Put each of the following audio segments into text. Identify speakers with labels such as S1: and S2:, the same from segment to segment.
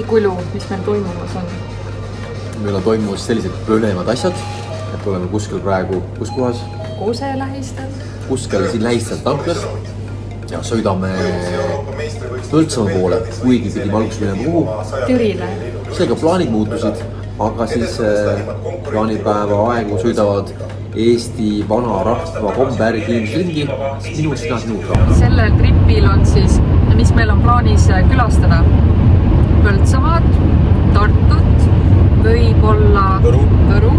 S1: Kulu, mis meil toimumas on?
S2: Meil on toimumas sellised põnevad asjad, et oleme kuskil praegu, kus kohas?
S1: Kose lähistel.
S2: Kuskil siin lähistel tanklas ja sõidame Põltsamaa poole, kuigi pidime alguses minema kuhu?
S1: Türile.
S2: Seega plaanid muutusid, aga siis plaanipäeva aegu sõidavad Eesti vana rahva kombääri ringi, sinu, sinu.
S1: Sellel tripil on siis, mis meil on plaanis külastada? Põltsamaad, Tartut, võib-olla Võru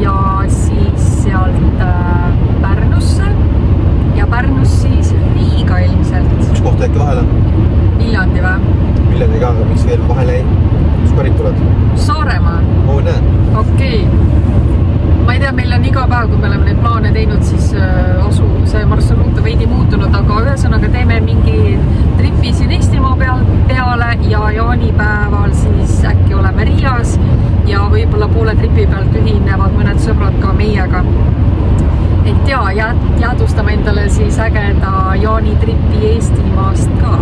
S1: ja siis sealt Pärnusse ja Pärnus siis Riiga ilmselt.
S2: Üks kohta äkki vahele?
S1: Viljandi või?
S2: Viljandi ka, aga miks veel vahele ei? Kus pärit tuled?
S1: Saaremaa.
S2: Oo, näed.
S1: Okei. Ma ei tea, meil on iga päev, kui me oleme neid plaane teinud, siis see marsruut on veidi muutunud, aga ühesõnaga teeme mingi tripi siin Eestimaa peale ja jaanipäeval siis äkki oleme Riias ja võib-olla poole tripi pealt ühinevad mõned sõbrad ka meiega. Et jäädustame endale siis ägeda jaanitripi Eestimaast ka.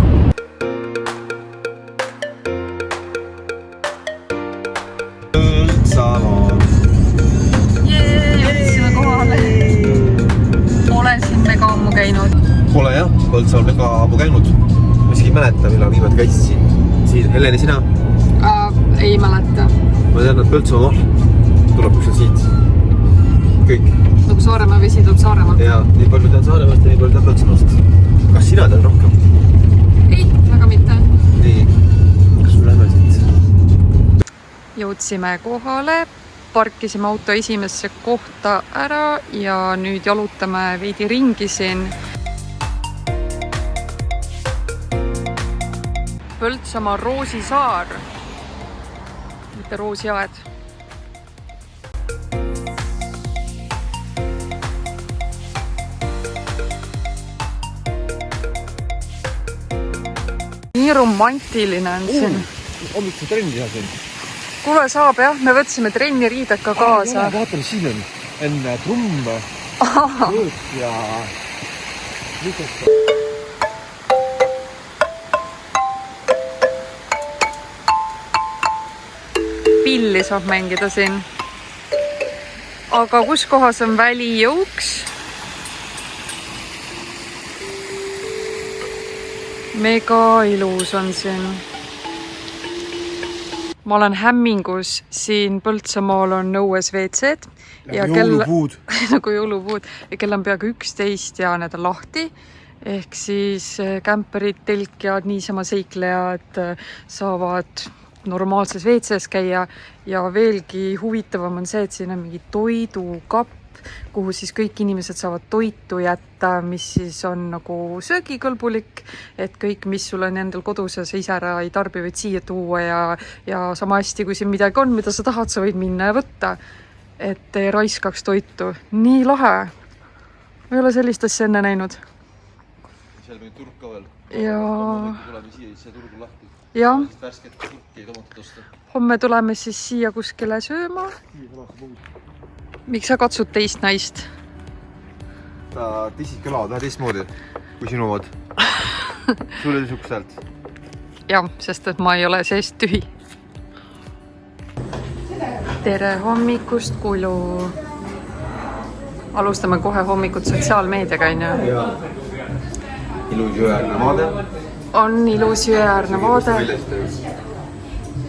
S2: Pole jah, Põltsamal mega ammu käinud. Miski ei mäleta, millal viimati käisid siin. Heleni, sina?
S1: Ei mäleta.
S2: Ma tean, et Põltsamaa tuleb üks siit. Kõik.
S1: Nagu Saaremaa vesi tuleb Saaremaalt.
S2: Ja, nii palju tean Saaremaast ja nii palju tean Põltsamaast. Kas sina tead rohkem?
S1: Ei, väga mitte.
S2: Nii, kas me lähme siit?
S1: Jõudsime kohale, parkisime auto esimesse kohta ära ja nüüd jalutame veidi ringi siin. Põltsamaa Roosisaar, mitte Roosiaed. Nii romantiline on siin.
S2: Hommikul trenni teha siin.
S1: Kuule saab jah, me võtsime trenniriided ka kaasa.
S2: Vaatame, siin on enne trumm ja pilli saab mängida siin. Aga kus kohas on välijõuks? Mega ilus on siin. Ma olen hämmingus, siin Põltsamaal on õues WC-d ja jõulupuud.
S1: Nagu jõulupuud ja kell on peaaegu 11 ja need on lahti. Ehk siis kämperid, telkjad, niisama seiklejad saavad normaalses WC-s käia ja veelgi huvitavam on see, et siin on mingi toidukapp, kuhu siis kõik inimesed saavad toitu jätta, mis siis on nagu söögikõlbulik, et kõik, mis sul on endal kodus ja sa ise ära ei tarbi, võid siia tuua ja sama hästi, kui siin midagi on, mida sa tahad, sa võid minna ja võtta, et ei raiskaks toitu. Nii lahe. Ma ei ole sellist asja enne näinud.
S2: Seal mingi turg ka veel.
S1: Ja
S2: tuleme siia, see turg on lahti.
S1: Ja.
S2: Värsket turki ei tomatud osta.
S1: Homme tuleme siis siia kuskile sööma. Miks sa katsud teist naist?
S2: Ta tissid kõlavad vähe teistmoodi kui sinu omad. Sul oli sukust häält.
S1: Jah, sest et ma ei ole seest tühi. Tere hommikust, Kulu. Alustame kohe hommikut sotsiaalmeediaga,
S2: ja ilus jõeäärne vaade.
S1: On ilus jõeäärne vaade.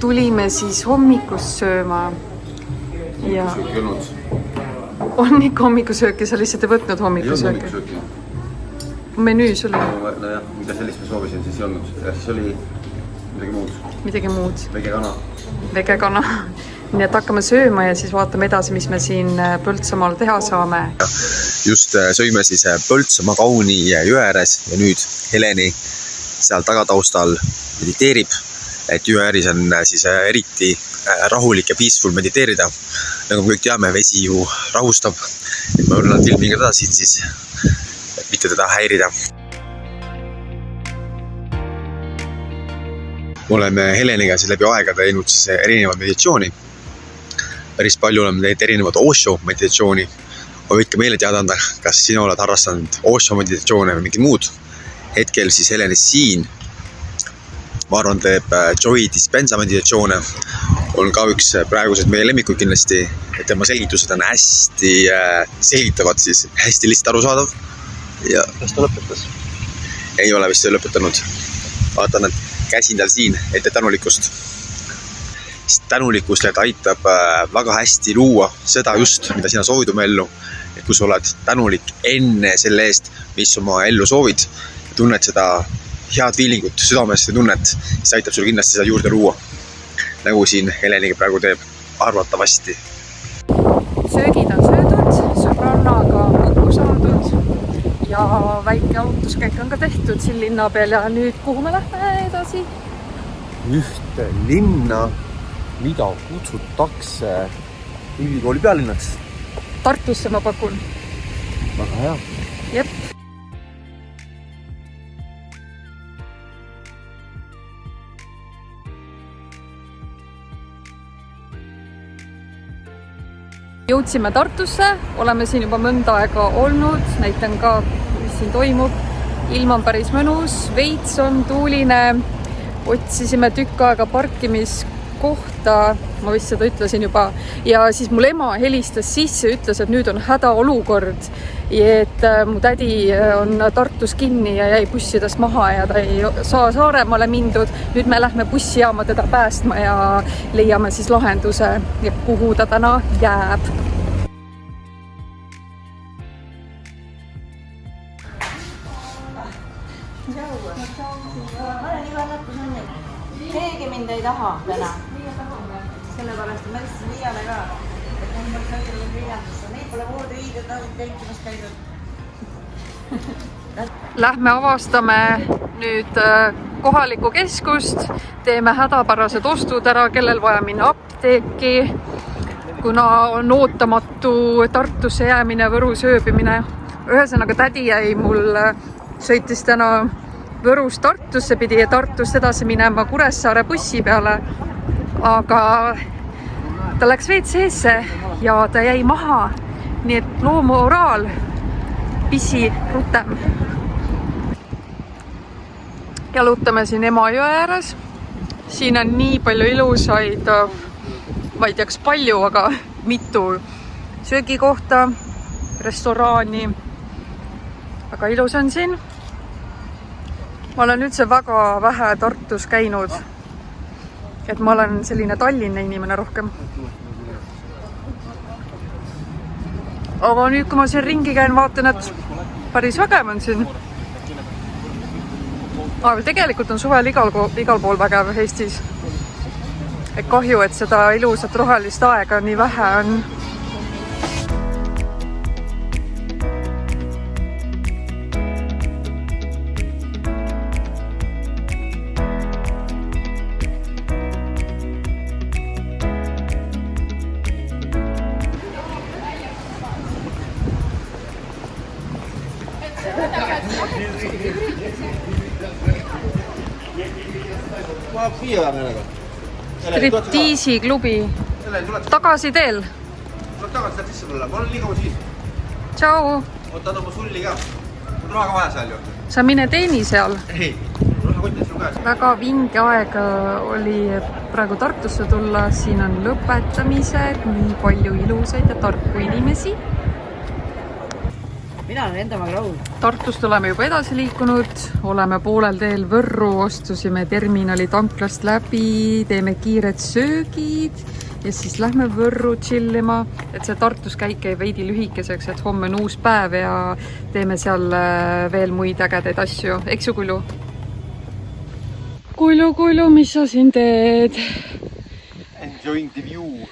S1: Tulime siis hommikust sööma. Ja on ikka hommikusööki, sa lihtsalt ei võtnud hommikusööki. Menüüs oli?
S2: No jah, mida sellist ma soovisin, siis ei olnud. Ja siis oli midagi muud. Vegekana. Nii et hakkame sööma ja siis vaatame edasi, mis me siin Põltsamaal teha saame. Just sõime siis Põltsamaa kauni jõe ääres ja nüüd Heleni seal tagataustal mediteerib, et jõe ääris on siis eriti rahulik ja peaceful mediteerida. Nagu me kõik teame, vesi ju rahustab, et ma olen filmiga edasi, siis mitte teda häirida. Me oleme Heleniga läbi aega teinud siis erinevad meditsiooni. Päris palju oleme teinud erinevad Osho meditatsiooni. Ma võid ka meile teada anda, kas sina oled harrastanud Osho meditatsioone või mingid muud. Hetkel siis Helenis siin
S3: ma arvan, teeb Joy Dispenza meditatsioone. On ka üks praegused meie lemmikud kindlasti, et tema selgitused on hästi selgitavad siis, hästi lihtsalt arusaadav. Ja kas ta lõpetas? Ei ole vist lõpetanud. Vaatan, et käsin tal siin ette tänulikkust. Tänulikkust, et aitab väga hästi luua seda just, mida sina soovid oma ellu. Et kui sa oled tänulik enne selle eest, mis oma ellu soovid, ja tunned seda head feelingut, südamest ja tunnet, siis aitab sul kindlasti seda juurde luua. Nagu siin Heleniga praegu teeb, arvatavasti.
S1: Söögid on söödud, sõbrannaga kokku saadud ja väike autuskäik on ka tehtud siin linna peal ja nüüd kuhu me lähme edasi?
S3: Ühte linna, mida kutsutakse ülikooli pealinnaks.
S1: Tartusse ma pakun.
S3: Väga hea.
S1: Jep. Jõudsime Tartusse, oleme siin juba mõnda aega olnud, näitan ka, mis siin toimub. Ilm on päris mõnus, veits on tuuline, otsisime tükk aega parkimiskohta, ma vist seda ütlesin juba, ja siis mul ema helistas sisse, ütles, et nüüd on hädaolukord, et mu tädi on Tartus kinni ja jäi bussidest maha ja ta ei saa Saaremaale mindud. Nüüd me lähme bussijaama teda päästma ja leiame siis lahenduse, kuhu ta täna jääb.
S4: Keegi mind ei taha täna. Sellepärast ma ütlesin Liiale ka, et mul on sõidanud Viljandusse. Neid pole voodriided telkimas käidud.
S1: Lähme avastame nüüd kohalikku keskust, teeme hädapärased ostud ära, kellel vaja minna apteeki, kuna on ootamatu Tartusse jäämine, Võrus ööbimine. Ühesõnaga tädi jäi mul, sõitis täna Võrust Tartusse, pidi Tartust edasi minema Kuressaare bussi peale, aga ta läks WC-sse ja ta jäi maha, nii et loo moraal, pisi rutem. Jalutame siin Emajõe ääres, siin on nii palju ilusaid, ma ei teaks palju, aga mitu söögikohta, restoraani, aga ilus on siin. Ma olen üldse väga vähe Tartus käinud, et ma olen selline Tallinna inimene rohkem. Aga nüüd, kui ma siin ringi käin, vaatan, et päris vägev on siin. Aga tegelikult on suvel igal pool vägev Eestis. Et kahju, et seda ilusat rohelist aega nii vähe on. Striptiisi klubi. Tagasi teel.
S2: Tuleb tagasi sealt sisse tulla. Ma olen liiga siin.
S1: Tšau.
S2: Otan oma sulli ka. On raha ka vaja seal ju.
S1: Sa mine teeni seal.
S2: Ei, rahakotis sul käes.
S1: Väga vinge aeg oli praegu Tartusse tulla. Siin on lõpetamised, nii palju ilusaid ja tarku inimesi.
S4: Mina olen enda rahul.
S1: Tartust oleme juba edasi liikunud, oleme poolel teel Võrru, ostusime terminali tanklast läbi, teeme kiired söögid ja siis lähme Võrru chillima, et see Tartus käik jäi veidi lühikeseks, et homme on uus päev ja teeme seal veel muid ägedaid asju. Eks ju, Kulju? Kulju, mis sa siin teed?
S3: Enjoying the view.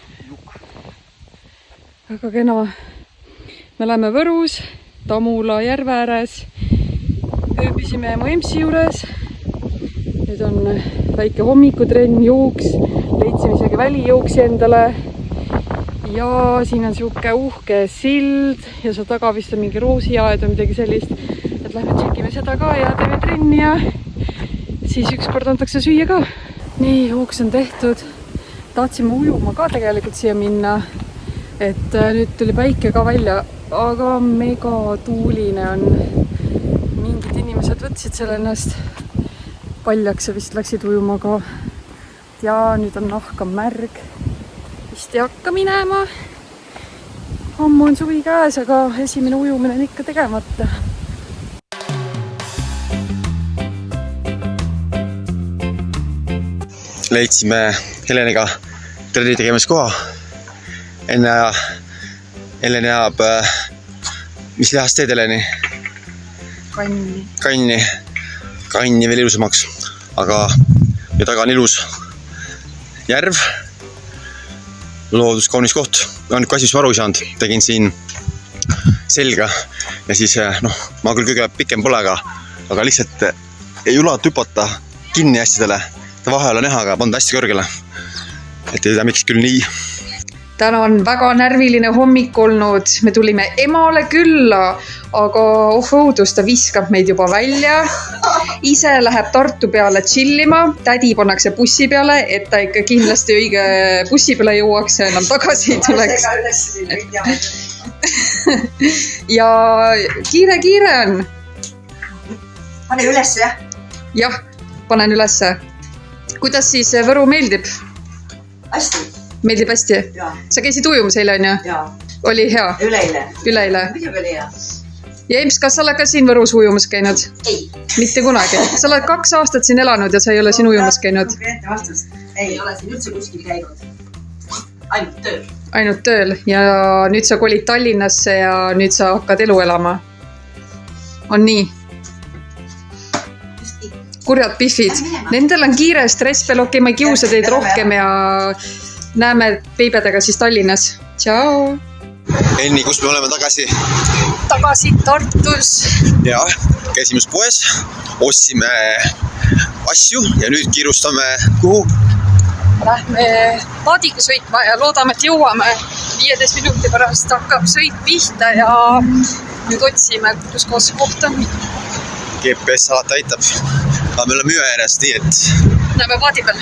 S1: Väga kena. Me läheme Võrus, Tamula järve ääres, ööbisime mu emsi juures. Nüüd on väike hommikutrenn, jooks, leidsime isegi välijooksi endale. Ja siin on siuke uhke sild ja seal taga vist on mingi roosiaed või midagi sellist. Et lähme tšekime seda ka ja teeme trenni ja siis ükskord antakse süüa ka. Nii, jooks on tehtud. Tahtsime ujuma ka tegelikult siia minna. Et nüüd tuli päike ka välja, aga mega tuuline on. Mingid inimesed võtsid selle ennast paljaks ja vist läksid ujuma ka. Ja nüüd on nahk on märg. Vist ei hakka minema. Ammu on suvi käes, aga esimene ujumine on ikka tegemata.
S3: Leidsime Heleniga trenni tegemas koha. Helen jääb, mis lihast teed Heleni? Kanni veel ilusamaks, aga ja taga on ilus järv, loodus, kaunis koht. Ainuke asi, mis ma aru ei saanud, tegin siin selga ja siis ma küll kõige pikem pole, aga lihtsalt ei ulata hüpata kinni asjadele. Ta vahel on näha, aga pannud hästi kõrgele. Et ei tea, miks küll nii.
S1: Täna on väga närviline hommik olnud. Me tulime emale külla, aga õudust, ta viskab meid juba välja. Ise läheb Tartu peale chillima. Tädi pannakse bussi peale, et ta ikka kindlasti õige bussi peale jõuaks ja enam tagasi ei tuleks. Ja kiire on.
S4: Pane üles, jah?
S1: Jah, panen ülesse. Kuidas siis Võru meeldib?
S4: Hästi.
S1: Meeldib hästi?
S4: Jaa.
S1: Sa käisid ujumas eile, on ju?
S4: Jaa.
S1: Oli hea?
S4: Üleile.
S1: Muidugi
S4: oli hea.
S1: Ja Ems, kas sa oled ka siin Võrus ujumas käinud?
S4: Ei.
S1: Mitte kunagi. Sa oled 2 aastat siin elanud ja sa ei ole siin ujumas käinud?
S4: Ei ole siin üldse kuskil käinud. Ainult tööl.
S1: Ainult tööl. Ja nüüd sa kolid Tallinnasse ja nüüd sa hakkad elu elama. On nii? Kurjad pihvid. Nendel on kiire stress peal, okei, ma ei kiusa teid rohkem ja näeme peibedega siis Tallinnas. Tšau!
S3: Enni, kus me oleme tagasi?
S1: Tagasi Tartus.
S3: Ja, käisime poes, ostsime asju ja nüüd kiirustame kuhu?
S1: Lähme paadiga sõitma ja loodame, et jõuame. 15 minuti pärast hakkab sõit pihta ja nüüd otsime, kus koos koht on.
S3: GPS alati aitab. Aga me oleme jõe ääres, nii et...
S1: Näeme paadi peal.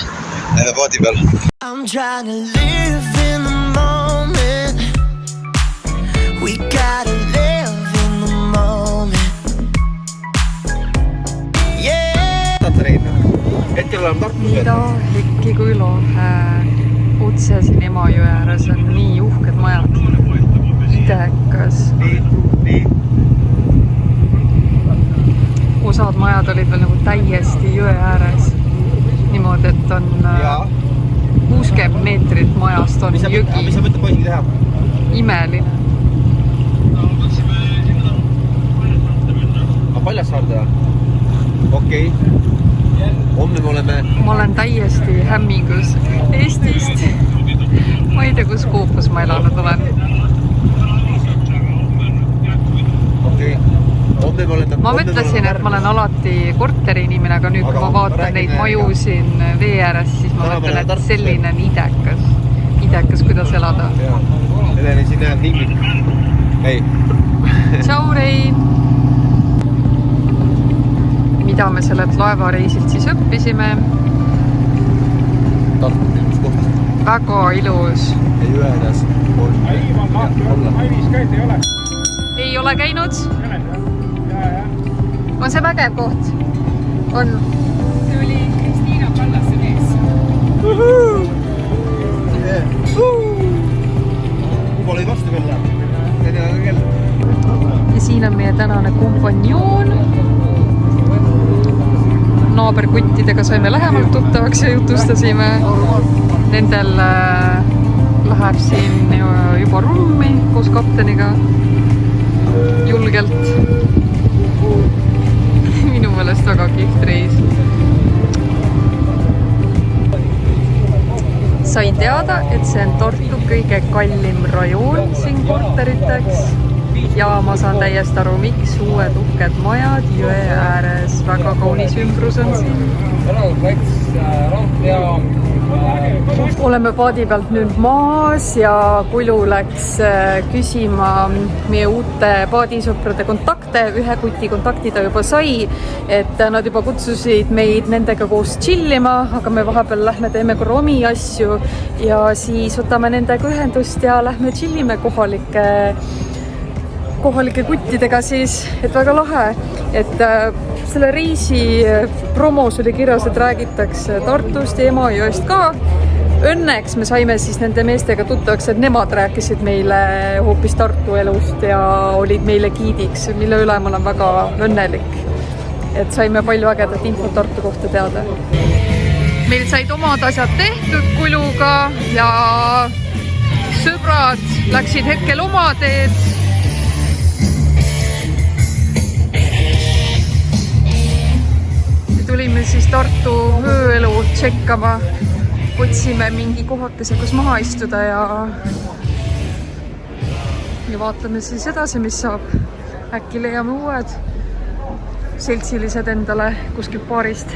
S5: I'm trying to live in the moment. We gotta live in the moment. Yeah.
S3: Hetkel oleme Tartus.
S1: Mida hekki kui lahe. Otse siin Emajõe ääres on nii uhked majad. Idekas.
S3: Nii.
S1: Osad majad olid veel nagu täiesti jõe ääres. Niimoodi, et on 60 meetrit majast on jõgi.
S3: Mis sa mõtled poisiga teha?
S1: Imeline.
S3: Aga paljas saarda? Okei. Homme me oleme...
S1: Ma olen täiesti hämmingus Eestist. Ma ei tea, kus Koopus ma elanud olen.
S3: Okei.
S1: Ma mõtlesin, et ma olen alati korteri inimene, aga nüüd, kui ma vaatan neid maju siin vee ääres, siis ma mõtlen, et selline on idekas, kuidas elada.
S3: Heleni, siin näeb hingid. Hei.
S1: Tšau, Rein! Mida me sellelt laevareisilt siis õppisime?
S3: Tartu ilus koht.
S1: Väga ilus.
S3: Ja jõe ääres on olla.
S1: Ei ole käinud? On see vägev koht? On? See oli Kristiina Kallase mees.
S3: Kuba lõi vastu kella.
S1: Ja siin on meie tänane kompanjoon. Naaberkuttidega saime lähemalt tuttavaks ja jutustasime. Nendel läheb siin juba rummi koos kapteniga. Julgelt. Minu meelest väga kihvt reis. Sain teada, et see on Tartu kõige kallim rajoon siin korteriteks. Ja ma saan täiesti aru, miks uued uhked majad jõe ääres. Väga kaunis ümbrus on siin. Oleme paadi pealt nüüd maas ja Kulu läks küsima meie uute paadisõprade kontakte. Ühe kuti kontakti ta juba sai, et nad juba kutsusid meid nendega koos chillima, aga me vahepeal lähme teeme korra omi asju ja siis võtame nendega ühendust ja lähme chillime kohalike kuttidega siis, et väga lahe, et selle reisi promos oli kirjas, et räägitakse Tartust ja Emajõest ka. Õnneks me saime siis nende meestega tuttavaks, et nemad rääkisid meile hoopis Tartu elust ja olid meile giidiks, mille üle ma olen väga õnnelik. Et saime palju ägedat infot Tartu kohta teada. Meil said omad asjad tehtud kuluga ja sõbrad läksid hetkel oma teed. Tulime siis Tartu ööelu tšekkama. Otsime mingi kohakese, kus maha istuda ja vaatame siis edasi, mis saab. Äkki leiame uued seltsilised endale kuskilt baarist.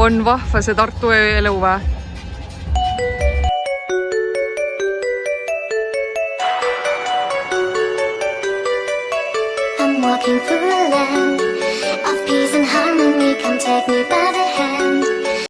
S1: On vahva see Tartu ööelu või?
S6: I'm walking through a land of peace and harmony. Come take me back.